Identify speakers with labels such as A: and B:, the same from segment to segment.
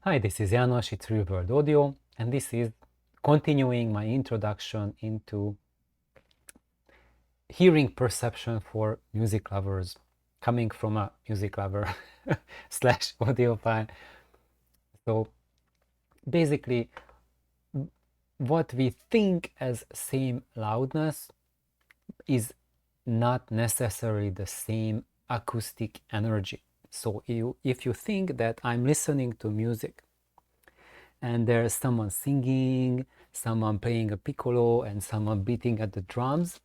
A: Hi, this is János, it's Real World Audio, and this is continuing my introduction into hearing perception for music lovers, coming from a music lover slash audiophile. So basically, what we think as same loudness is not necessarily the same acoustic energy. So if you think that I'm listening to music and there's someone singing, someone playing a piccolo, and someone beating at the drums,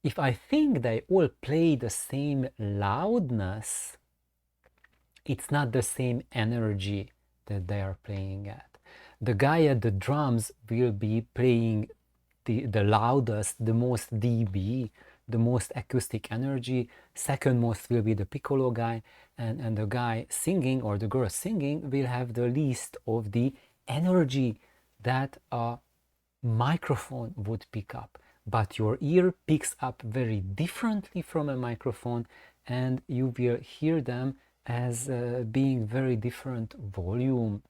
A: if I think they all play the same loudness, it's not the same energy that they are playing at. The guy at the drums will be playing the loudest, the most dB, the most acoustic energy. Second most will be the piccolo guy, and the guy singing or the girl singing will have the least of the energy that a microphone would pick up. But your ear picks up very differently from a microphone, and you will hear them as being very different volume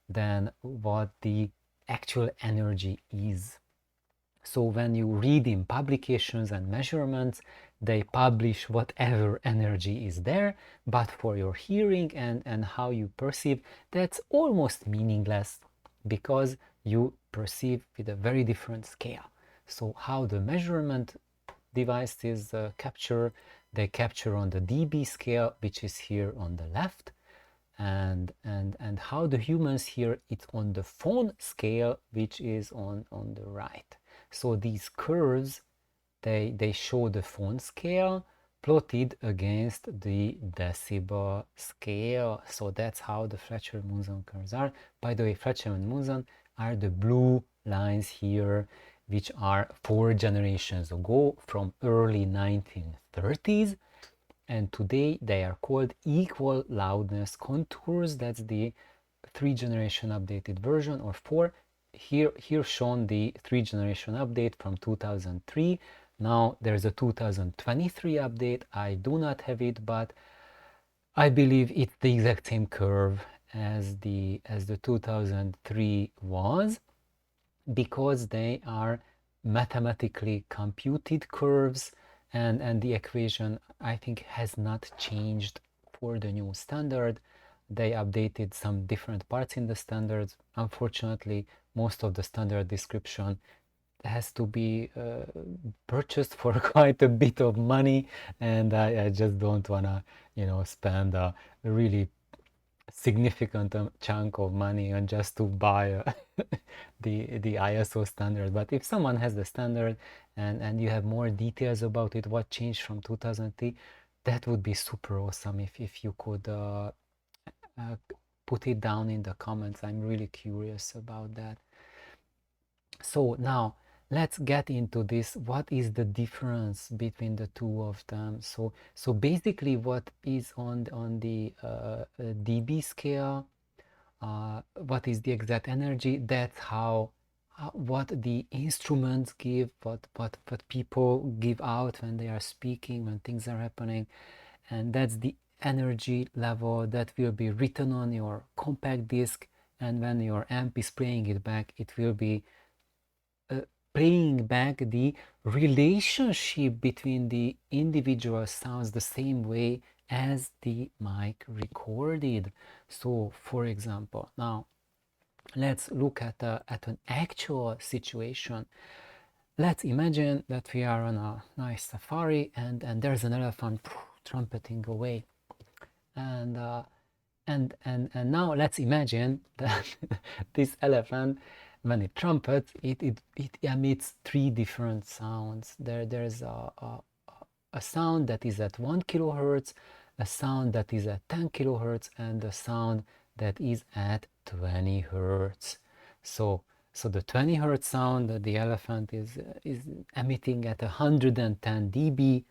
A: than what the actual energy is. So when you read in publications and measurements, they publish whatever energy is there, but for your hearing and how you perceive, that's almost meaningless because you perceive with a very different scale. So how the measurement devices capture, they capture on the dB scale, which is here on the left, and how the humans hear it on the phone scale, which is on the right. So these curves, they show the phone scale plotted against the decibel scale. So that's how the Fletcher-Munson curves are. By the way, Fletcher and Munson are the blue lines here, which are 4 generations ago from early 1930s. And today they are called equal loudness contours. That's the 3 generation updated version, or 4. Here shown the 3 generation update from 2003. Now there's a 2023 update. I do not have it, but I believe it's the exact same curve as the 2003 was, because they are mathematically computed curves, and the equation, I think, has not changed for the new standard. They updated some different parts in the standards. Unfortunately, most of the standard description has to be purchased for quite a bit of money, and I just don't want to spend a really significant chunk of money and just to buy the ISO standard. But if someone has the standard and you have more details about it, what changed from 2003, that would be super awesome if you could put it down in the comments. I'm really curious about that. So now let's get into this. What is the difference between the two of them? So basically, what is on the dB scale, what is the exact energy? That's how what the instruments give, what people give out when they are speaking, when things are happening, and that's the energy level that will be written on your compact disc. And when your amp is playing it back, it will be playing back the relationship between the individual sounds the same way as the mic recorded. So for example, now let's look at an actual situation. Let's imagine that we are on a nice safari, and there's an elephant trumpeting away, and now let's imagine that this elephant, when it trumpets, it emits 3 different sounds. There's a sound that is at 1 kilohertz, a sound that is at 10 kilohertz, and a sound that is at 20 hertz. So the 20 hertz sound that the elephant is emitting at 110 dB,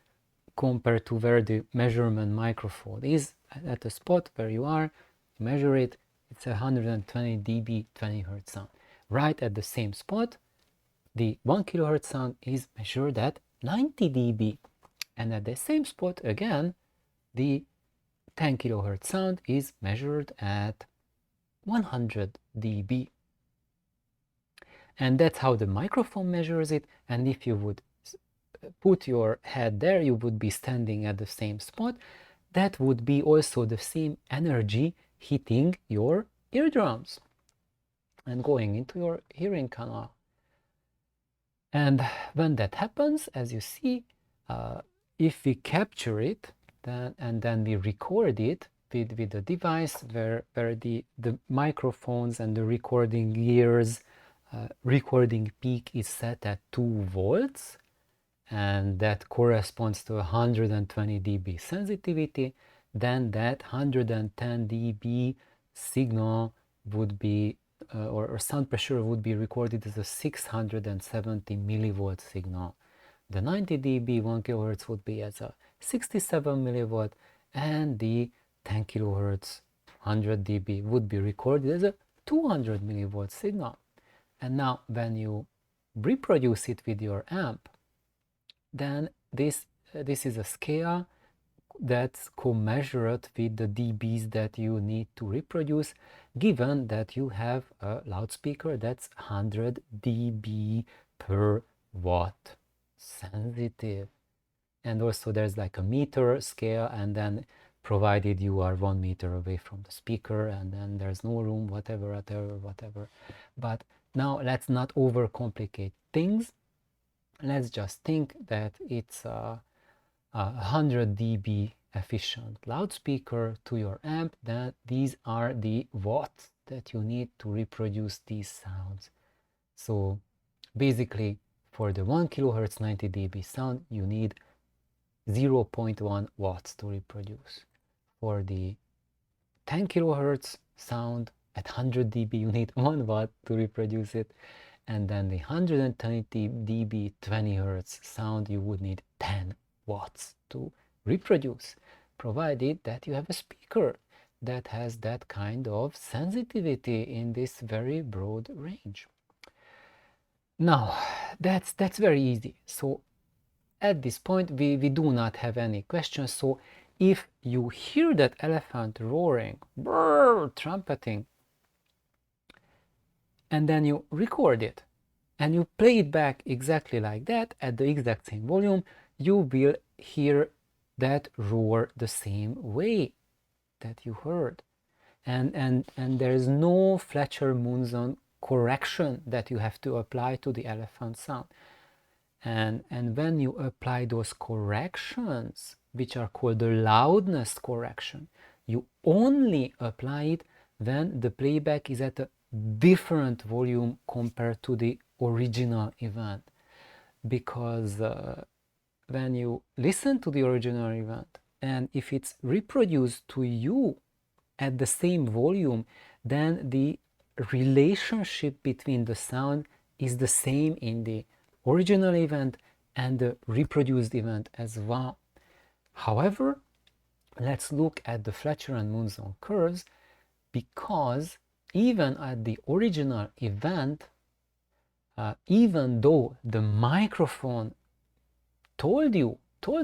A: compared to where the measurement microphone is at the spot where you are, you measure it, it's 120 dB 20 hertz sound. Right at the same spot, the 1 kilohertz sound is measured at 90 dB, and at the same spot again, the 10 kilohertz sound is measured at 100 dB. And that's how the microphone measures it. And if you would put your head there, you would be standing at the same spot. That would be also the same energy hitting your eardrums and going into your hearing canal. And when that happens, as you see, if we capture it and then we record it with the device where the microphones and the recording gears, recording peak is set at 2 volts, and that corresponds to 120 dB sensitivity, then that 110 dB signal would be, or sound pressure would be recorded as a 670 millivolt signal. The 90 dB 1 kilohertz would be as a 67 millivolt, and the 10 kilohertz 100 dB would be recorded as a 200 millivolt signal. And now when you reproduce it with your amp, then this is a scale that's commensurate with the dBs that you need to reproduce, given that you have a loudspeaker that's 100 dB per watt sensitive. And also there's like a meter scale, and then provided you are 1 meter away from the speaker, and then there's no room, whatever. But now let's not overcomplicate things. Let's just think that it's a 100 dB efficient loudspeaker to your amp. Then these are the watts that you need to reproduce these sounds. So basically, for the 1 kilohertz 90 dB sound, you need 0.1 watts to reproduce. For the 10 kilohertz sound at 100 dB, you need 1 watt to reproduce it. And then the 120 dB 20 hertz sound, you would need 10 watts to reproduce, provided that you have a speaker that has that kind of sensitivity in this very broad range. Now, that's very easy. So at this point, we do not have any questions. So if you hear that elephant roaring, brrr, trumpeting, and then you record it, and you play it back exactly like that at the exact same volume, you will hear that roar the same way that you heard. And there is no Fletcher-Munson correction that you have to apply to the elephant sound. And when you apply those corrections, which are called the loudness correction, you only apply it when the playback is at a different volume compared to the original event. Because when you listen to the original event, and if it's reproduced to you at the same volume, then the relationship between the sound is the same in the original event and the reproduced event as well. However, let's look at the Fletcher and Munson curves, because even at the original event, even though the microphone told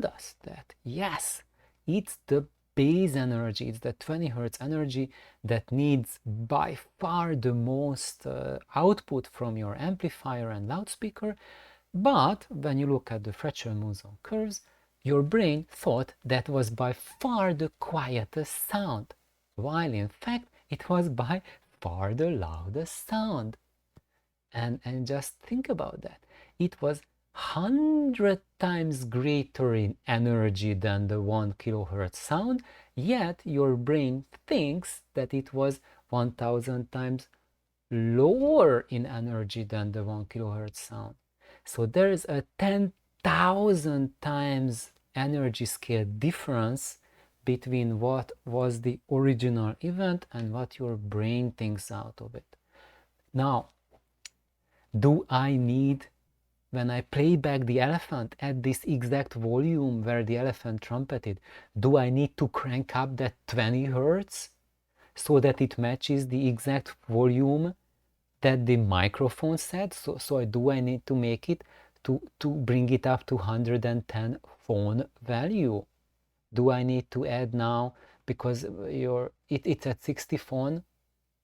A: us that yes, it's the base energy, it's the 20 hertz energy that needs by far the most output from your amplifier and loudspeaker, but when you look at the Fletcher-Munson curves, your brain thought that was by far the quietest sound, while in fact it was by far the loudest sound. And just think about that. It was 100 times greater in energy than the 1 kilohertz sound, yet your brain thinks that it was 1000 times lower in energy than the 1 kilohertz sound. So there is a 10,000 times energy scale difference between what was the original event and what your brain thinks out of it. Now, do I need, when I play back the elephant at this exact volume where the elephant trumpeted, do I need to crank up that 20 hertz so that it matches the exact volume that the microphone said? So do I need to make it to bring it up to 110 phone value? Do I need to add now, because it's at 60 phone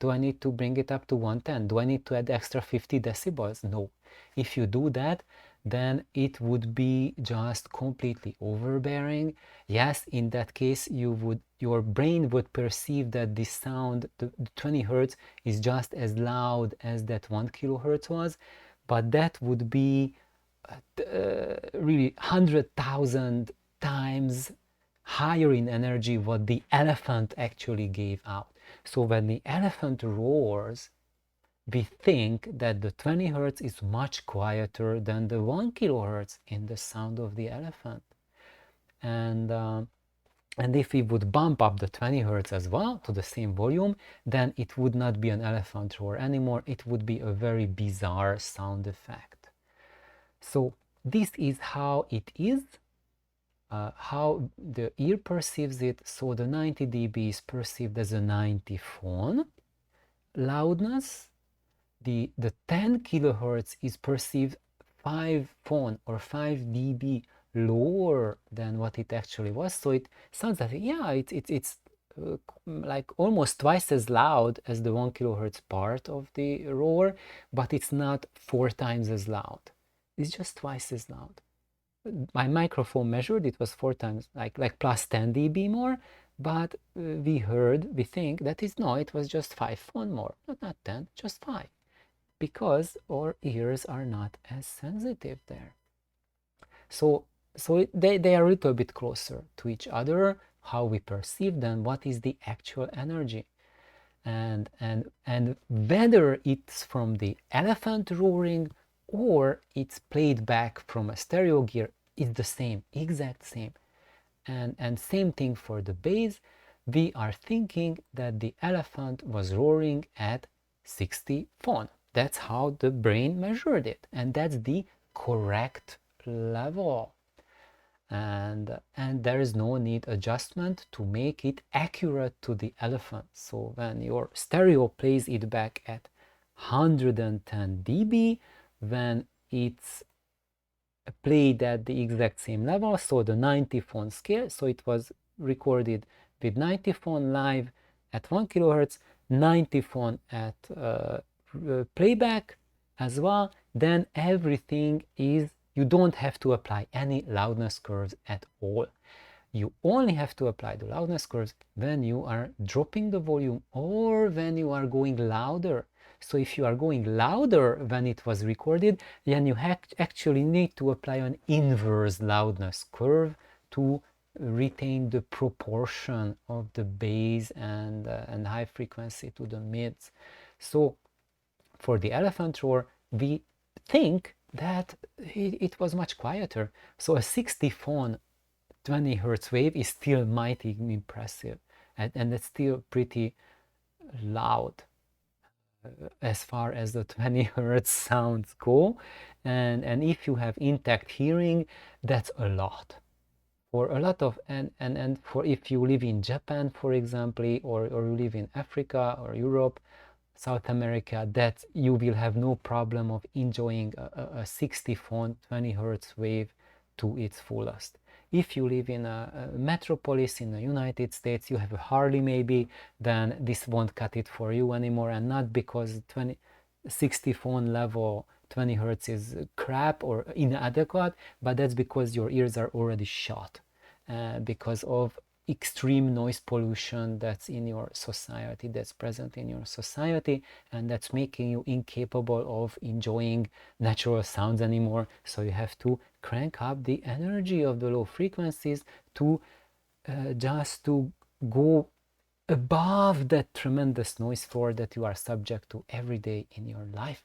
A: Do I need to bring it up to 110? Do I need to add extra 50 decibels? No. If you do that, then it would be just completely overbearing. Yes, in that case, your brain would perceive that this sound, the 20 hertz, is just as loud as that 1 kilohertz was, but that would be really 100,000 times higher in energy what the elephant actually gave out. So when the elephant roars, we think that the 20 hertz is much quieter than the 1 kilohertz in the sound of the elephant. And if we would bump up the 20 hertz as well to the same volume, then it would not be an elephant roar anymore. It would be a very bizarre sound effect. So this is how it is, how the ear perceives it. So the 90 dB is perceived as a 90 phon loudness. The 10 kilohertz is perceived 5 phon or 5 dB lower than what it actually was. So it sounds like, yeah, it's like almost twice as loud as the 1 kilohertz part of the roar, but it's not 4 times as loud. It's just twice as loud. My microphone measured, it was 4 times, like plus 10 dB more, but we think that it was just 5 phon more, not 10, just 5. Because our ears are not as sensitive there. So they are a little bit closer to each other, how we perceive them, what is the actual energy. And whether it's from the elephant roaring or it's played back from a stereo gear, it's the same, exact same. And same thing for the bass. We are thinking that the elephant was roaring at 60 phon. That's how the brain measured it, and that's the correct level. And there is no need adjustment to make it accurate to the elephant. So when your stereo plays it back at 110 dB, when it's played at the exact same level, so the 90 phon scale, so it was recorded with 90 phon live at 1 kilohertz, 90 phon at playback as well, then everything is, you don't have to apply any loudness curves at all. You only have to apply the loudness curves when you are dropping the volume or when you are going louder. So if you are going louder when it was recorded, then you actually need to apply an inverse loudness curve to retain the proportion of the bass and high frequency to the mids. So for the elephant roar, we think that it was much quieter. So a 60 phon 20 hertz wave is still mighty impressive, and it's still pretty loud as far as the 20 hertz sounds go. And if you have intact hearing, that's a lot. For a lot of, and for if you live in Japan, for example, or you live in Africa or Europe, South America, that you will have no problem of enjoying a 60 phon 20 hertz wave to its fullest. If you live in a metropolis in the United States, you have a Harley maybe, then this won't cut it for you anymore, and not because 60 phon level 20 hertz is crap or inadequate, but that's because your ears are already shot because of extreme noise pollution that's in your society, that's present in your society, and that's making you incapable of enjoying natural sounds anymore. So you have to crank up the energy of the low frequencies to just to go above that tremendous noise floor that you are subject to every day in your life.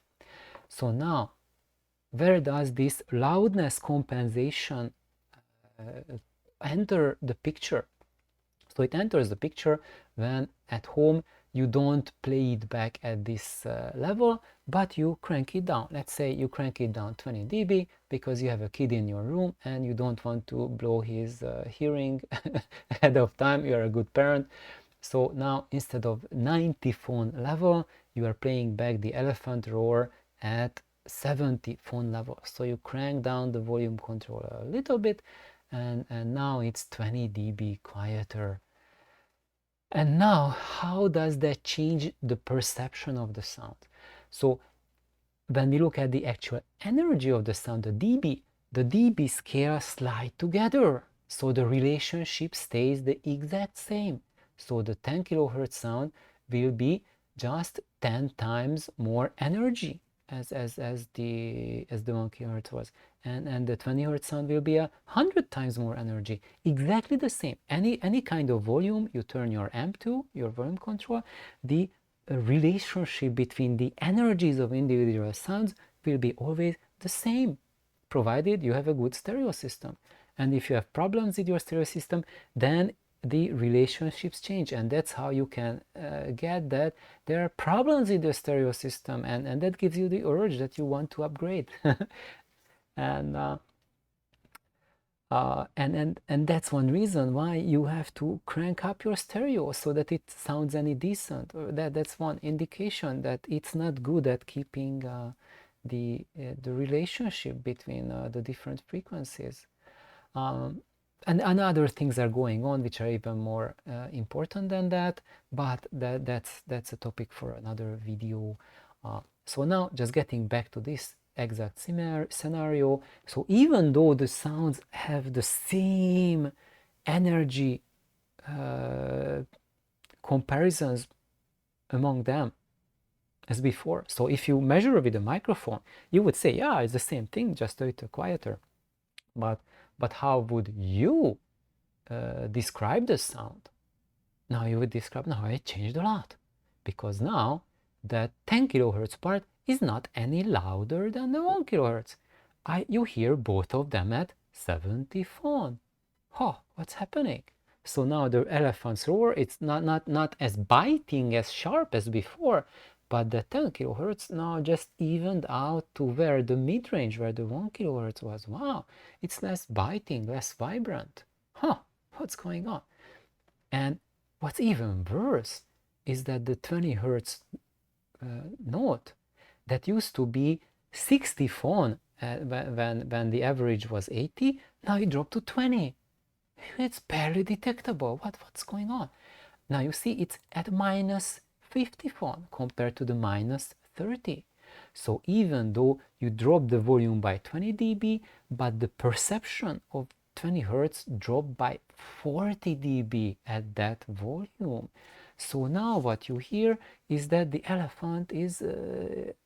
A: So now, where does this loudness compensation enter the picture? So it enters the picture when at home you don't play it back at this level, but you crank it down. Let's say you crank it down 20 dB because you have a kid in your room and you don't want to blow his hearing ahead of time. You are a good parent. So now instead of 90 phon level, you are playing back the elephant roar at 70 phon level. So you crank down the volume control a little bit, and now it's 20 dB quieter. And now, how does that change the perception of the sound? So when we look at the actual energy of the sound, the dB scale slide together. So the relationship stays the exact same. So the 10 kilohertz sound will be just 10 times more energy as the 1 kilohertz was. And the 20 hertz sound will be 100 times more energy. Exactly the same. Any kind of volume you turn your amp to, your volume control, the relationship between the energies of individual sounds will be always the same, provided you have a good stereo system. And if you have problems with your stereo system, then the relationships change, and that's how you can get that there are problems with the stereo system, and that gives you the urge that you want to upgrade. and and that's one reason why you have to crank up your stereo so that it sounds any decent. That's one indication that it's not good at keeping the relationship between the different frequencies. And other things are going on which are even more important than that, but that's a topic for another video. So now, just getting back to this exact scenario, so even though the sounds have the same energy comparisons among them as before, so if you measure with a microphone, you would say, yeah, it's the same thing, just a little quieter. But how would you describe the sound? Now you would describe, now it changed a lot, because now that 10 kilohertz part is not any louder than the 1 kilohertz. You hear both of them at 70 phone. Oh, what's happening? So now the elephant's roar, it's not as biting, as sharp as before, but the 10 kilohertz now just evened out to where the mid-range, where the 1 kilohertz was. Wow, it's less biting, less vibrant. Huh, what's going on? And what's even worse is that the 20 hertz note that used to be 60 phone when the average was 80, now it dropped to 20. It's barely detectable. What's going on? Now you see it's at minus 50 phone compared to the minus 30. So even though you drop the volume by 20 dB, but the perception of 20 hertz dropped by 40 dB at that volume. So now what you hear is that the elephant is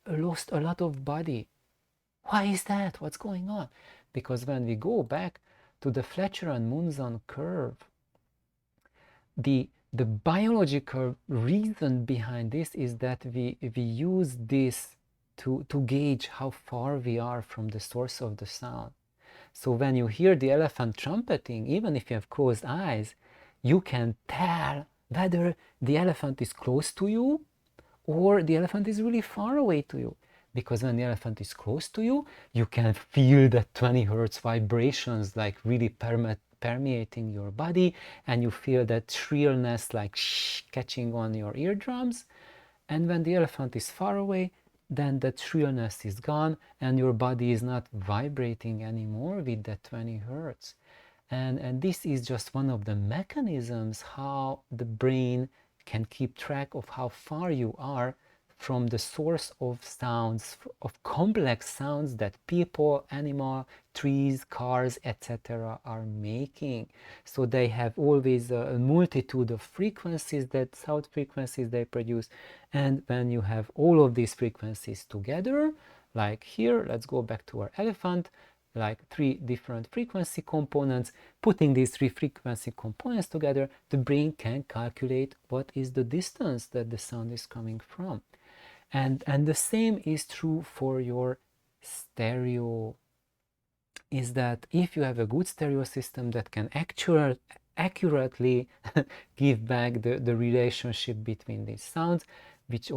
A: lost a lot of body. Why is that? What's going on? Because when we go back to the Fletcher-Munson curve, the biological reason behind this is that we use this to gauge how far we are from the source of the sound. So when you hear the elephant trumpeting, even if you have closed eyes, you can tell whether the elephant is close to you or the elephant is really far away to you. Because when the elephant is close to you, you can feel the 20 hertz vibrations like really permeating your body, and you feel that shrillness like catching on your eardrums. And when the elephant is far away, then that shrillness is gone and your body is not vibrating anymore with that 20 hertz. And this is just one of the mechanisms how the brain can keep track of how far you are from the source of sounds, of complex sounds that people, animal, trees, cars, etc. are making. So they have always a multitude of frequencies, that sound frequencies they produce. And when you have all of these frequencies together, like here, let's go back to our elephant, like 3 different frequency components, putting these 3 frequency components together, the brain can calculate what is the distance that the sound is coming from. And the same is true for your stereo, is that if you have a good stereo system that can accurately give back the relationship between these sounds, which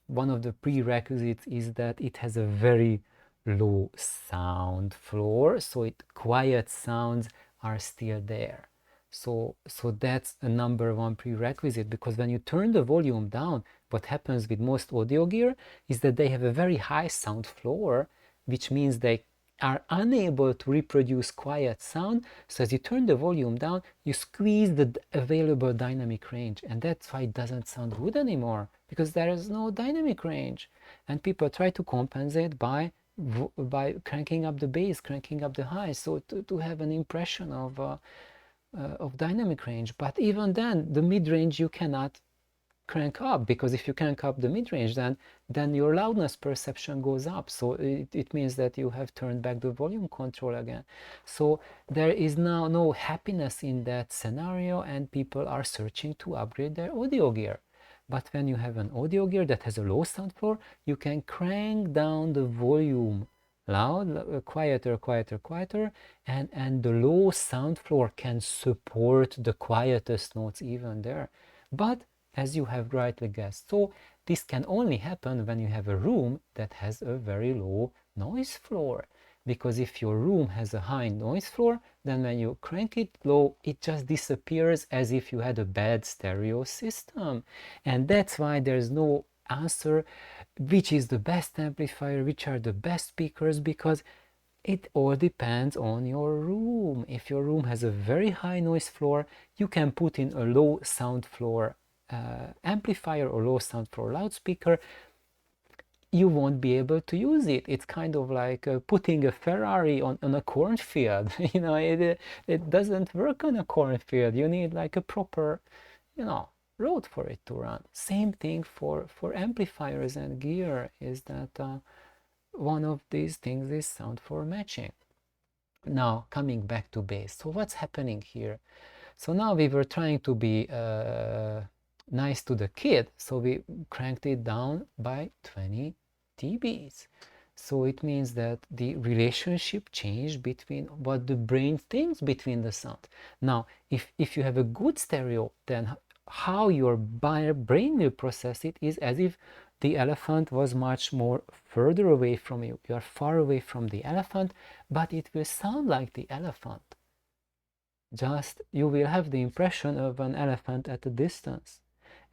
A: one of the prerequisites is that it has a very low sound floor, so quiet sounds are still there. So that's a number 1 prerequisite, because when you turn the volume down, what happens with most audio gear is that they have a very high sound floor, which means they are unable to reproduce quiet sound. So as you turn the volume down, you squeeze the available dynamic range, and that's why it doesn't sound good anymore, because there is no dynamic range. And people try to compensate by cranking up the bass, cranking up the highs, so to have an impression of dynamic range. But even then, the mid-range you cannot crank up, because if you crank up the mid-range, then your loudness perception goes up. So it means that you have turned back the volume control again. So there is now no happiness in that scenario, and people are searching to upgrade their audio gear. But when you have an audio gear that has a low sound floor, you can crank down the volume loud, quieter, quieter, quieter, and the low sound floor can support the quietest notes even there. But as you have rightly guessed, so this can only happen when you have a room that has a very low noise floor. Because if your room has a high noise floor, then when you crank it low, it just disappears as if you had a bad stereo system. And that's why there's no answer which is the best amplifier, which are the best speakers, because it all depends on your room. If your room has a very high noise floor, you can put in a low sound floor amplifier or low sound floor loudspeaker. You won't be able to use it. It's kind of like putting a Ferrari on a cornfield. You know, it doesn't work on a cornfield. You need like a proper, you know, road for it to run. Same thing for amplifiers and gear, is that one of these things is sound floor matching. Now, coming back to bass. So what's happening here? So now we were trying to be nice to the kid, so we cranked it down by 20 dBs. So it means that the relationship changed between what the brain thinks between the sound. Now, if you have a good stereo, then how your brain will process it is as if the elephant was much more further away from you. You are far away from the elephant, but it will sound like the elephant. Just you will have the impression of an elephant at a distance.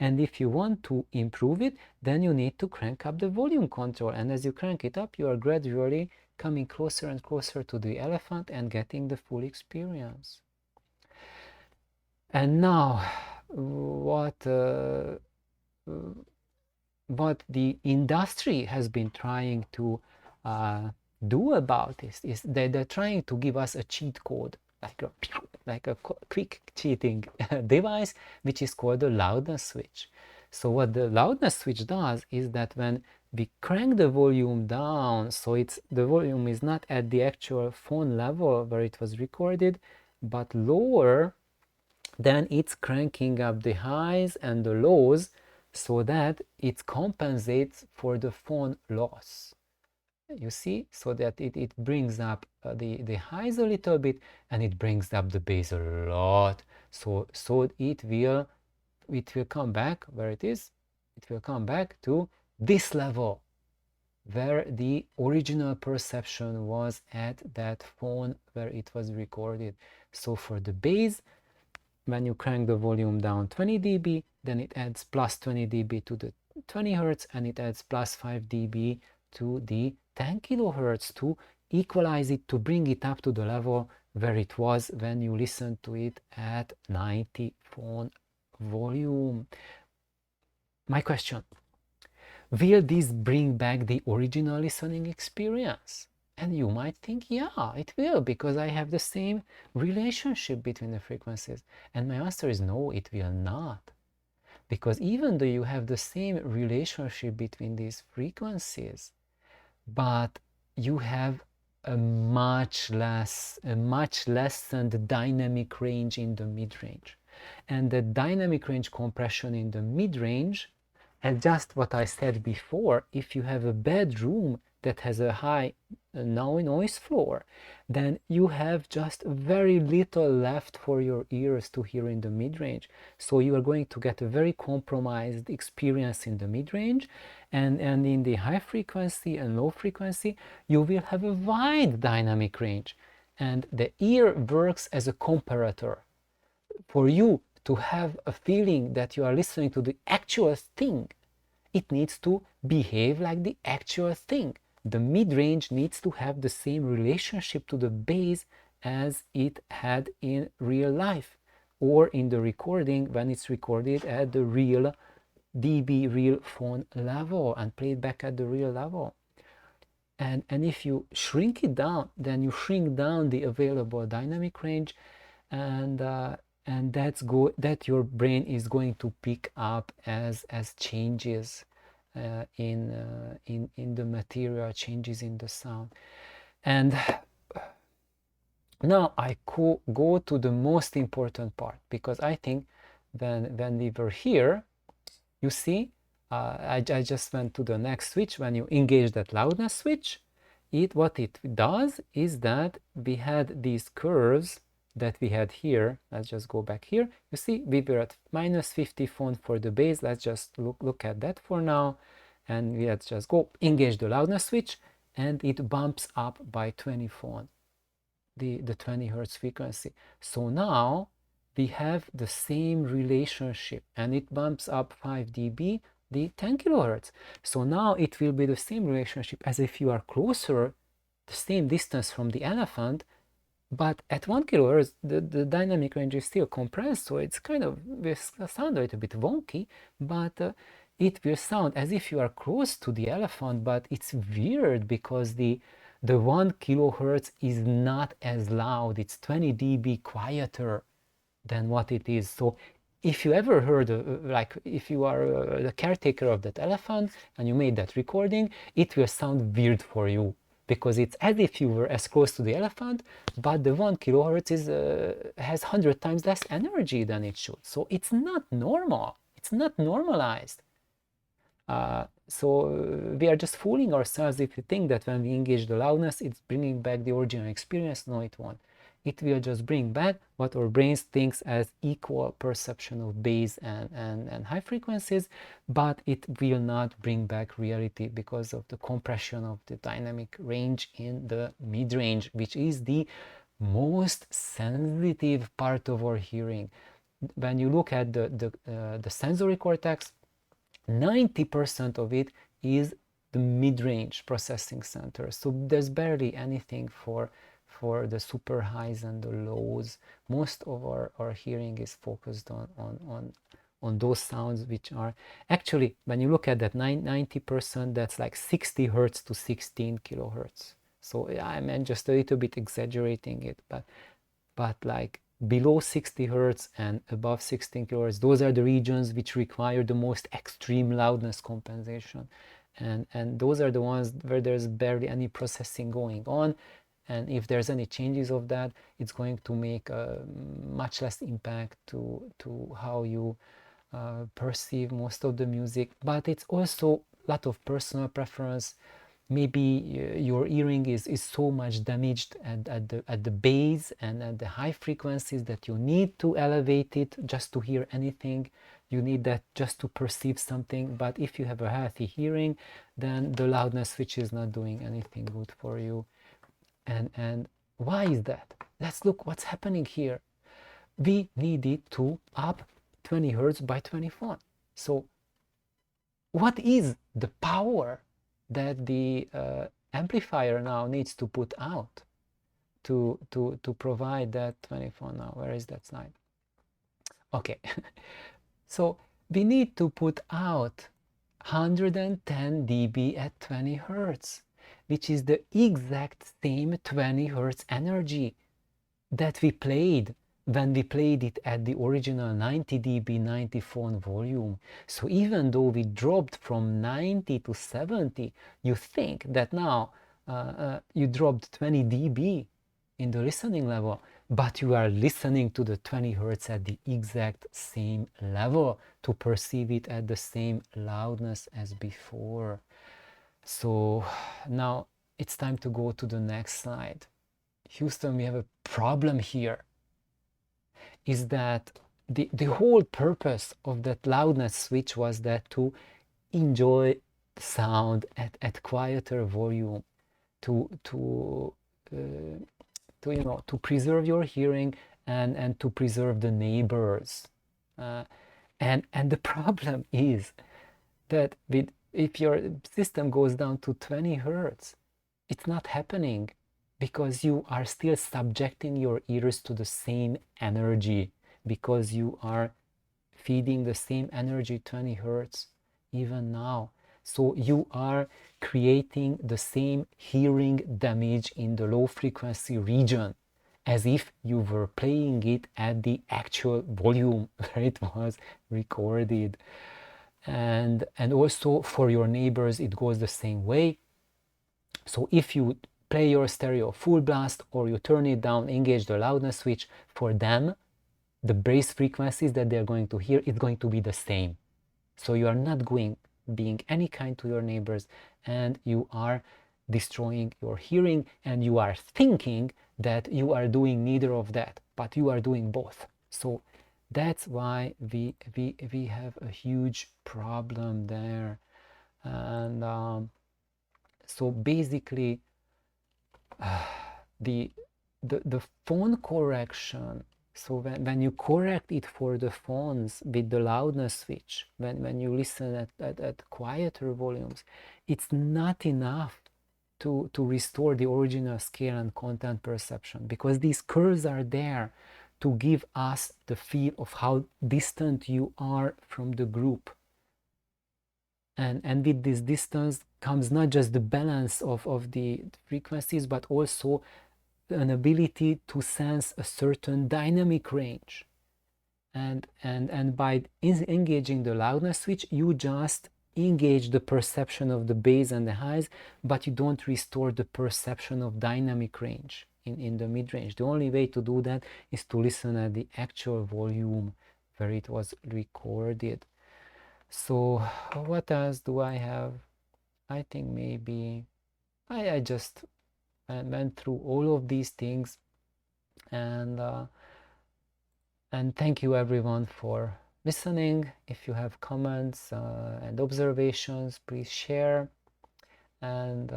A: And if you want to improve it, then you need to crank up the volume control. And as you crank it up, you are gradually coming closer and closer to the elephant and getting the full experience. And now, what the industry has been trying to do about this is they're trying to give us a cheat code, like a quick cheating device, which is called the loudness switch. So what the loudness switch does is that when we crank the volume down, so the volume is not at the actual phone level where it was recorded, but lower, then it's cranking up the highs and the lows so that it compensates for the phone loss. You see, so that it brings up the highs a little bit, and it brings up the bass a lot. So it will come back where it is. It will come back to this level where the original perception was at that phone where it was recorded. So for the bass, when you crank the volume down 20 dB, then it adds plus 20 dB to the 20 Hertz, and it adds plus 5 dB to the 10 kilohertz to equalize it, to bring it up to the level where it was when you listened to it at 90 phone volume. My question, will this bring back the original listening experience? And you might think, yeah, it will, because I have the same relationship between the frequencies. And my answer is no, it will not. Because even though you have the same relationship between these frequencies, but you have a much lessened dynamic range in the mid-range. And the dynamic range compression in the mid-range, and just what I said before, if you have a bedroom that has a high noise floor, then you have just very little left for your ears to hear in the mid-range. So you are going to get a very compromised experience in the mid-range, and in the high frequency and low frequency, you will have a wide dynamic range. And the ear works as a comparator. For you to have a feeling that you are listening to the actual thing, it needs to behave like the actual thing. the mid-range needs to have the same relationship to the bass as it had in real life, or in the recording when it's recorded at the real dB, real phone level, and played back at the real level. And if you shrink it down, then you shrink down the available dynamic range, and that your brain is going to pick up as changes in the material, changes in the sound. And now I go to the most important part, because I think when we were here, you see, I just went to the next switch. When you engage that loudness switch, what it does is that we had these curves that we had here. Let's just go back here. You see, we were at -50 phone for the bass. Let's just look at that for now. And let's just go engage the loudness switch, and it bumps up by 20 phone, the 20 hertz frequency. So now we have the same relationship, and it bumps up 5 dB, the 10 kilohertz. So now it will be the same relationship as if you are closer, the same distance from the elephant, but at 1 kilohertz, the dynamic range is still compressed, so it's kind of, will sound a little bit wonky, but it will sound as if you are close to the elephant, but it's weird because the 1 kilohertz is not as loud. It's 20 dB quieter than what it is. So if you ever heard, like if you are the caretaker of that elephant and you made that recording, it will sound weird for you, because it's as if you were as close to the elephant, but the 1 kilohertz has 100 times less energy than it should. So it's not normal. It's not normalized. So we are just fooling ourselves if we think that when we engage the loudness, it's bringing back the original experience. No, it won't. It will just bring back what our brains thinks as equal perception of bass and high frequencies, but it will not bring back reality because of the compression of the dynamic range in the mid-range, which is the most sensitive part of our hearing. When you look at the sensory cortex, 90% of it is the mid-range processing center. So there's barely anything for the super highs and the lows. Most of our hearing is focused on those sounds which are actually, when you look at that 90%, that's like 60 hertz to 16 kilohertz. So I'm just a little bit exaggerating it, but like below 60 hertz and above 16 kilohertz, those are the regions which require the most extreme loudness compensation, and those are the ones where there's barely any processing going on. And if there's any changes of that, it's going to make a much less impact to how you perceive most of the music. But it's also a lot of personal preference. Maybe your hearing is so much damaged at the bass and at the high frequencies that you need to elevate it just to hear anything. You need that just to perceive something. But if you have a healthy hearing, then the loudness switch is not doing anything good for you. And why is that? Let's look what's happening here. We needed to up 20 hertz by 24. So what is the power that the amplifier now needs to put out to provide that 24 now? Where is that slide? Okay. So we need to put out 110 dB at 20 hertz, which is the exact same 20 hertz energy that we played when we played it at the original 90 dB 90 phone volume. So even though we dropped from 90 to 70, you think that now you dropped 20 dB in the listening level, but you are listening to the 20 hertz at the exact same level to perceive it at the same loudness as before. So now it's time to go to the next slide. Houston, we have a problem here. Is that the whole purpose of that loudness switch was that to enjoy sound at quieter volume, to preserve your hearing and to preserve the neighbors. And the problem is that with if your system goes down to 20 hertz, it's not happening because you are still subjecting your ears to the same energy, because you are feeding the same energy 20 hertz even now. So you are creating the same hearing damage in the low frequency region as if you were playing it at the actual volume where it was recorded. And also for your neighbors it goes the same way. So if you play your stereo full blast or you turn it down, engage the loudness switch, for them the bass frequencies that they're going to hear, it's going to be the same. So you are not being any kind to your neighbors, and you are destroying your hearing, and you are thinking that you are doing neither of that, but you are doing both. So that's why we have a huge problem there. And so basically the phone correction, so when you correct it for the phones with the loudness switch, when you listen at quieter volumes, it's not enough to restore the original scale and content perception, because these curves are there to give us the feel of how distant you are from the group. And with this distance comes not just the balance of the frequencies, but also an ability to sense a certain dynamic range. And by engaging the loudness switch, you just engage the perception of the bass and the highs, but you don't restore the perception of dynamic range in the mid-range. The only way to do that is to listen at the actual volume where it was recorded. So what else do I have? I think maybe I just went through all of these things, and thank you everyone for listening. If you have comments and observations, please share. And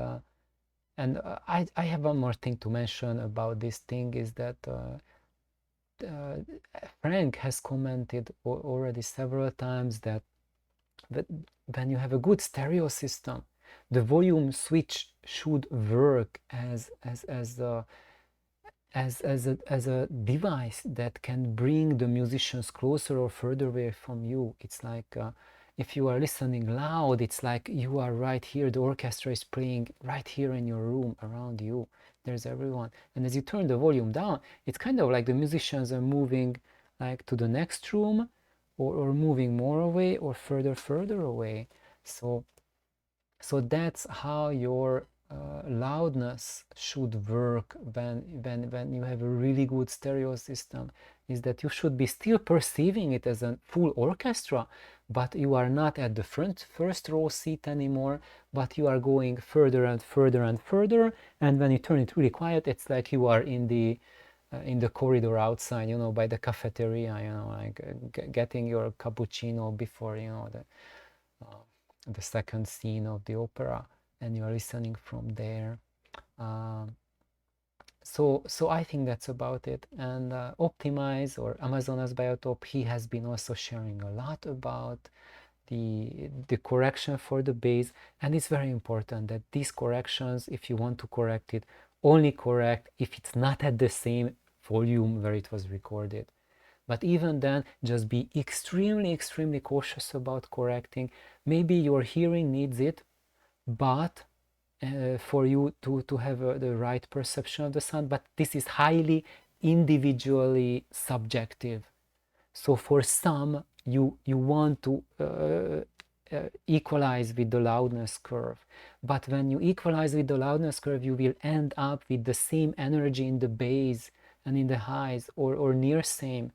A: I have one more thing to mention about this thing, is that Frank has commented already several times that when you have a good stereo system, the volume switch should work as a device that can bring the musicians closer or further away from you. It's like if you are listening loud, it's like you are right here, the orchestra is playing right here in your room around you, there's everyone. And as you turn the volume down, it's kind of like the musicians are moving like to the next room, or moving more away or further away. So that's how your loudness should work when you have a really good stereo system, is that you should be still perceiving it as a full orchestra, but you are not at the first row seat anymore, but you are going further and further and further, and when you turn it really quiet, it's like you are in the corridor outside, you know, by the cafeteria, you know, like getting your cappuccino before, you know, the second scene of the opera, and you are listening from there. So I think that's about it. And Optimize, or Amazonas Biotop, he has been also sharing a lot about the correction for the bass, and it's very important that these corrections, if you want to correct it, only correct if it's not at the same volume where it was recorded. But even then, just be extremely cautious about correcting. Maybe your hearing needs it, but for you to have the right perception of the sound, but this is highly individually subjective. So for some, you want to equalize with the loudness curve, but when you equalize with the loudness curve, you will end up with the same energy in the bass and in the highs, or near same,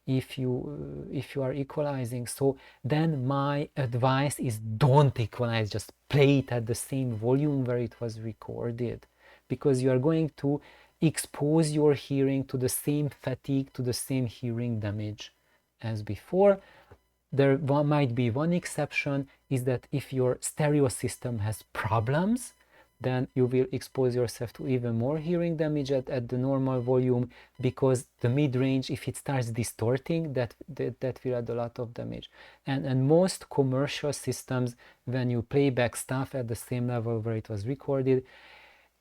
A: if you are equalizing. So then my advice is, don't equalize, just play it at the same volume where it was recorded, because you are going to expose your hearing to the same fatigue, to the same hearing damage as before. There might be one exception, is that if your stereo system has problems, then you will expose yourself to even more hearing damage at the normal volume, because the mid-range, if it starts distorting, that will add a lot of damage. And most commercial systems, when you play back stuff at the same level where it was recorded,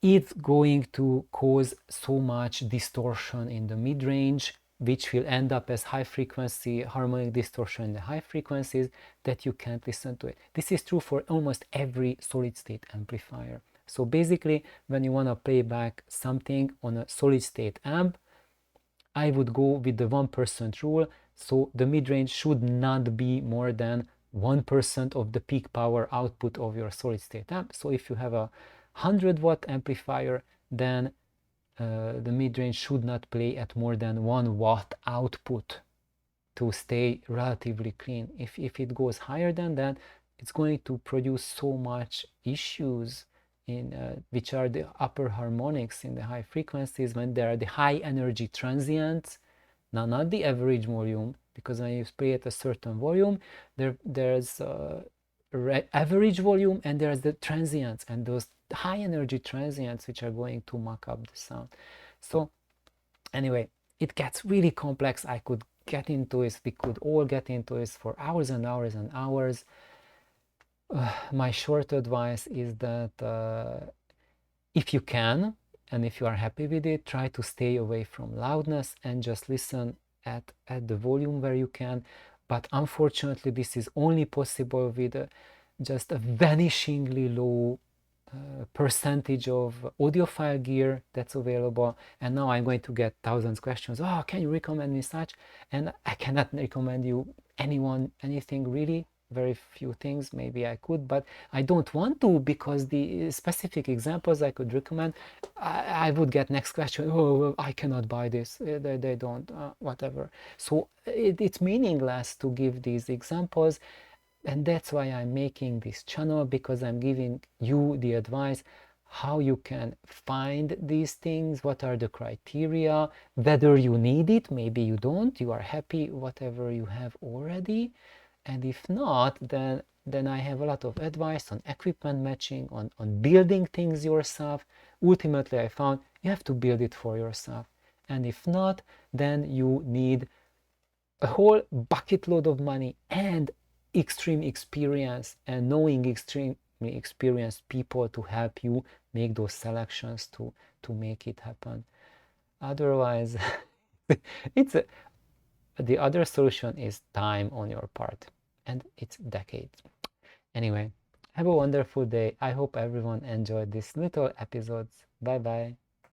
A: it's going to cause so much distortion in the mid-range, which will end up as high frequency harmonic distortion in the high frequencies, that you can't listen to it. This is true for almost every solid state amplifier. So basically, when you want to play back something on a solid state amp, I would go with the 1% rule. So the mid-range should not be more than 1% of the peak power output of your solid state amp. So if you have a 100-watt amplifier, then the mid-range should not play at more than 1 watt output to stay relatively clean. If it goes higher than that, it's going to produce so much issues in which are the upper harmonics in the high frequencies, when there are the high energy transients. Now, not the average volume, because when you play at a certain volume, there's average volume and there's the transients, and those high energy transients which are going to muck up the sound. So anyway, it gets really complex. I could get into it, we could all get into it for hours and hours and hours. My short advice is that if you can, and if you are happy with it, try to stay away from loudness and just listen at the volume where you can. But unfortunately, this is only possible with just a vanishingly low percentage of audiophile gear that's available. And now I'm going to get thousands of questions. Oh, can you recommend me such? And I cannot recommend you anything really. Very few things maybe I could, but I don't want to, because the specific examples I could recommend, I would get next question. Oh, well, I cannot buy this. They don't, whatever. So it's meaningless to give these examples. And that's why I'm making this channel, because I'm giving you the advice how you can find these things, what are the criteria, whether you need it, maybe you don't, you are happy whatever you have already. And if not, then I have a lot of advice on equipment matching, on building things yourself. Ultimately, I found you have to build it for yourself. And if not, then you need a whole bucket load of money and extreme experience, and knowing extremely experienced people to help you make those selections to make it happen. Otherwise, the other solution is time on your part, and it's decades. Anyway, have a wonderful day. I hope everyone enjoyed this little episodes. Bye bye.